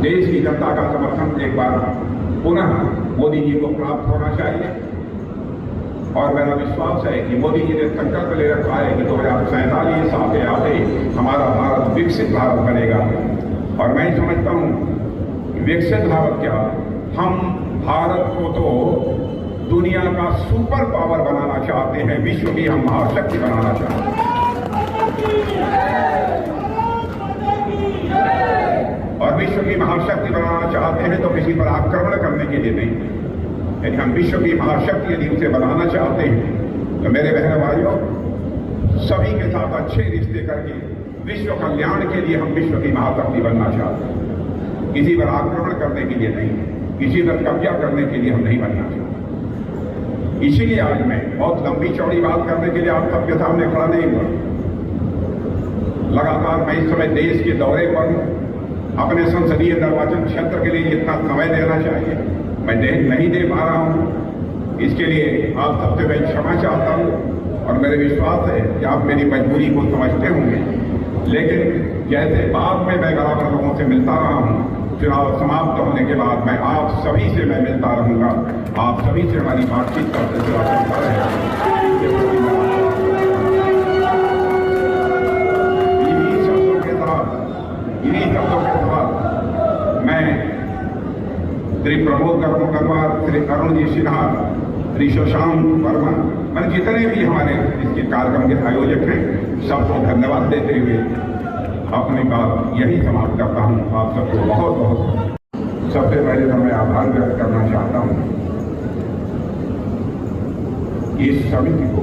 देश की जनता का समर्थन एक बार पुनः मोदी जी को प्राप्त होना चाहिए। और मेरा विश्वास है कि मोदी जी ने संकल्प ले रखा है कि 2047 आते आते हमारा भारत विकसित भारत बनेगा। और मैं समझता हूँ कि विकसित भारत क्या, हम भारत को तो दुनिया का सुपर पावर बनाना चाहते हैं, विश्व की हम महाशक्ति बनाना चाहते हैं। और विश्व की महाशक्ति बनाना चाहते हैं तो किसी पर आक्रमण करने के लिए नहीं, यदि हम विश्व की महाशक्ति यदि उसे बनाना चाहते हैं तो मेरे बहन भाइयों, सभी के साथ अच्छे रिश्ते करके विश्व कल्याण के लिए हम विश्व की महाशक्ति बनना चाहते हैं। किसी पर आक्रमण करने के लिए नहीं, किसी पर कब्जा करने के लिए हम नहीं बनना चाहते। इसीलिए आज मैं बहुत लंबी चौड़ी बात करने के लिए आप सबके सामने खड़ा नहीं हुआ। लगातार मैं इस समय देश के दौरे पर हूं। अपने संसदीय निर्वाचन क्षेत्र के लिए जितना समय देना चाहिए मैं नहीं दे पा रहा हूं। इसके लिए आप सबसे मैं क्षमा चाहता हूं और मेरे विश्वास है कि आप मेरी मजबूरी को समझते होंगे। लेकिन जैसे बाद में मैं बराबर लोगों से मिलता रहा हूं, चुनाव समाप्त होने के बाद मैं आप सभी से मैं मिलता रहूंगा, आप सभी से हमारी बातचीत का सिलसिला चलता रहेगा। इन्हीं शब्दों के साथ मैं श्री प्रमोद गंगवार, श्री अरुण जी सिन्हा, श्री शशांक वर्मा, मैं जितने भी हमारे इसके कार्यक्रम के आयोजक हैं सबको धन्यवाद देते हुए अपनी बात यही समाप्त करता हूं। आप सबको बहुत बहुत सबसे पहले तो मैं आभार व्यक्त करना चाहता हूं इस समिति को,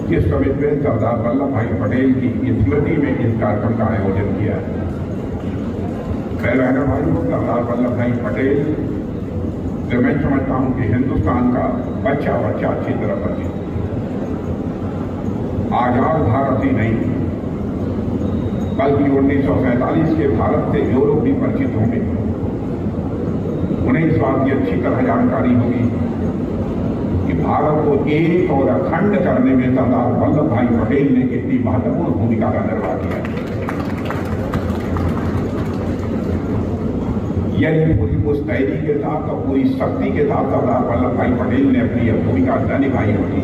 जिस समिति में सरदार वल्लभ भाई पटेल की स्मृति में इस कार्यक्रम का आयोजन किया है। मैं बहनों भाइयों, सरदार वल्लभ भाई पटेल से मैं समझता हूं कि हिंदुस्तान का बच्चा अच्छी तरह परिचित, आजाद भारत ही नहीं बल्कि 1947 के भारत से जो लोग भी परिचित होंगे उन्हें इस बात की अच्छी तरह जानकारी होगी कि भारत को एक और अखंड करने में सरदार वल्लभ भाई पटेल ने कितनी महत्वपूर्ण भूमिका का निर्वाह किया। यदि पूरी मुस्तैदी के साथ और पूरी शक्ति के साथ सरदार वल्लभ भाई पटेल ने अपनी यह भूमिका न निभाई होती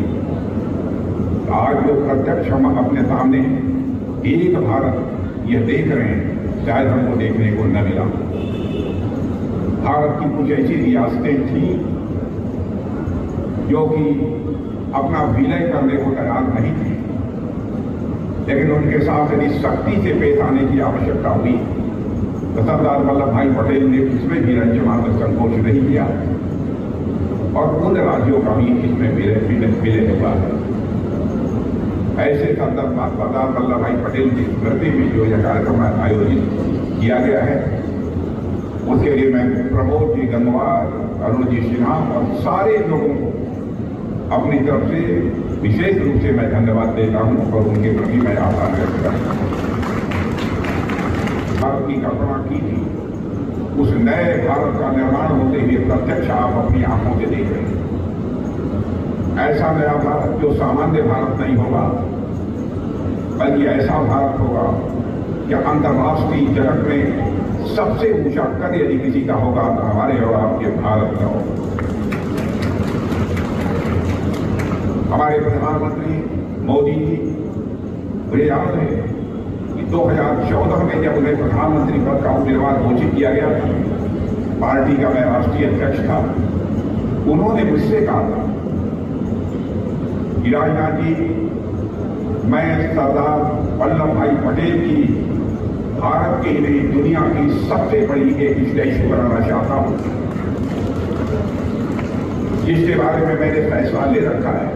तो आज जो प्रत्यक्ष हम अपने सामने एक भारत यह देख रहे हैं, शायद हमको देखने को न मिला। भारत की कुछ ऐसी रियासतें थी जो कि अपना विलय करने को तैयार नहीं थी, लेकिन उनके साथ यदि शक्ति से पेश आने की आवश्यकता हुई तो सरदार वल्लभ भाई पटेल ने इसमें भी रंजमात्र संकोच नहीं किया और उन राज्यों का भी इसमें विलय हुआ है। ऐसे सरदार वल्लभ भाई पटेल की स्मृति में जो यह कार्यक्रम आयोजित किया गया है उसके लिए मैं प्रमोद जी गंगवार, अरुण जी सिन्हा और सारे लोगों को अपनी तरफ से विशेष रूप से मैं धन्यवाद देता हूं और उनके प्रति मैं आभार व्यक्त करता हूं। भारत की कल्पना की थी, उस नए भारत का निर्माण होते हुए प्रत्यक्ष आप अपनी आंखों से देख रहे हैं। ऐसा नया भारत जो सामान्य भारत नहीं होगा बल्कि ऐसा भारत होगा कि अंतर्राष्ट्रीय जगत में सबसे ऊंचा कद यदि किसी का होगा तो हमारे और आपके भारत का होगा। हमारे प्रधानमंत्री मोदी जी, मुझे याद है कि 2014 में जब उन्हें प्रधानमंत्री पद का उम्मीदवार घोषित किया गया था, पार्टी का मैं राष्ट्रीय अध्यक्ष था, उन्होंने मुझसे कहा था कि राजनाथ जी, मैं सरदार वल्लभ भाई पटेल की भारत की नहीं दुनिया की सबसे बड़ी एक स्टैच्यू बनाना चाहता हूं, जिसके बारे में मैंने फैसला ले रखा है।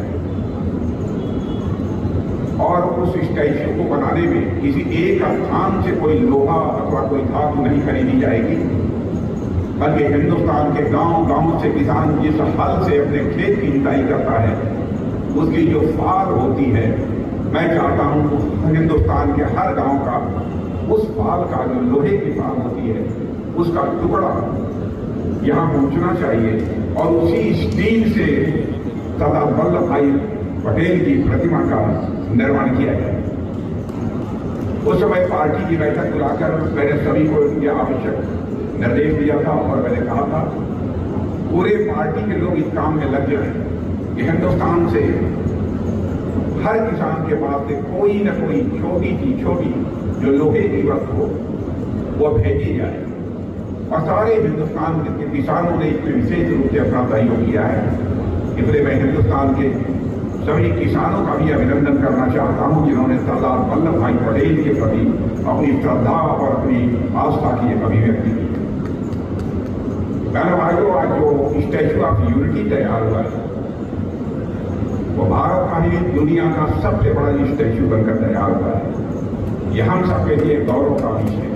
और उस स्टैच्यू को बनाने में किसी एक स्थान से कोई लोहा अथवा कोई धातु नहीं खरीदी जाएगी, बल्कि हिंदुस्तान के गांव-गांव से किसान जिस हल से अपने खेत की जुताई करता है उसकी जो फाल होती है, मैं चाहता हूं हिंदुस्तान के हर गांव का उस फाल का जो लोहे की फाल होती है उसका टुकड़ा यहां पहुंचना चाहिए और उसी स्टील से सरदार वल्लभ भाई पटेल की प्रतिमा का निर्माण किया गया। उस समय पार्टी की बैठक बुलाकर मैंने सभी को यह आवश्यक निर्देश दिया था और मैंने कहा था पूरे पार्टी के लोग इस काम में लग जाएं कि हिंदुस्तान से हर किसान के पास से कोई न कोई छोटी जो लोहे की वस्तु हो वो भेजी जाए। और सारे हिंदुस्तान के किसानों ने इसमें विशेष रूप से अपना सहयोग किया है। इसलिए मैं हिंदुस्तान के सभी किसानों का भी अभिनंदन करना चाहता हूं जिन्होंने सरदार वल्लभ भाई पटेल के प्रति अपनी श्रद्धा और अपनी आस्था की अभिव्यक्ति की। भाइयों, आज जो स्टैच्यू ऑफ यूनिटी तैयार हुआ है वो भारत का ही दुनिया का सबसे बड़ा स्टैच्यू बनकर तैयार हुआ है। यह हम सबके लिए गौरव का विषय है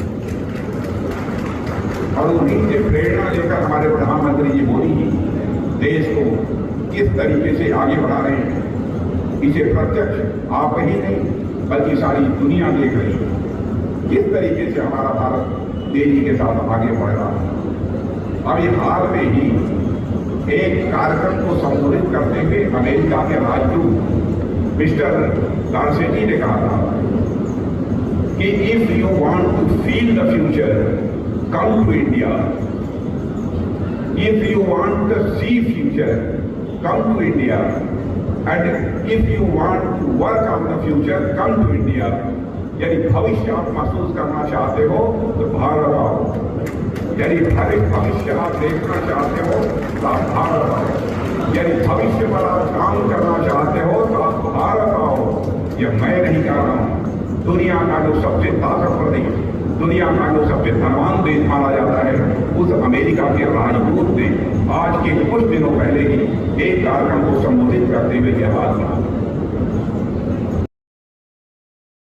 और उन्हीं से प्रेरणा लेकर हमारे प्रधानमंत्री जी मोदी जी देश को किस तरीके से आगे बढ़ा रहे हैं, इसे प्रत्यक्ष आप ही नहीं बल्कि सारी दुनिया देख रही है किस तरीके से हमारा भारत तेजी के साथ आगे बढ़ रहा है। अभी हाल में ही एक कार्यक्रम को संबोधित करते हुए अमेरिका के राजदूत मिस्टर गारसेटी ने कहा था कि if you want to feel the future come to India, if you want to see future come to India and if you want to work on the future come to India. यदि भविष्य आप महसूस करना चाहते हो तो भारत आओ, यदि भविष्य आप देखना चाहते हो तो आप भारत आओ, यदि भविष्य पर आप काम करना चाहते हो तो आप भारत आओ। यह मैं नहीं कह रहा हूं, दुनिया का जो सबसे ताकतवर देश, दुनिया का जो सबसे धनवान देश माना जाता है उस अमेरिका के राजदूत ने आज के कुछ दिनों पहले ही एक कार्यक्रम को संबोधित करते हुए यह बात कहा।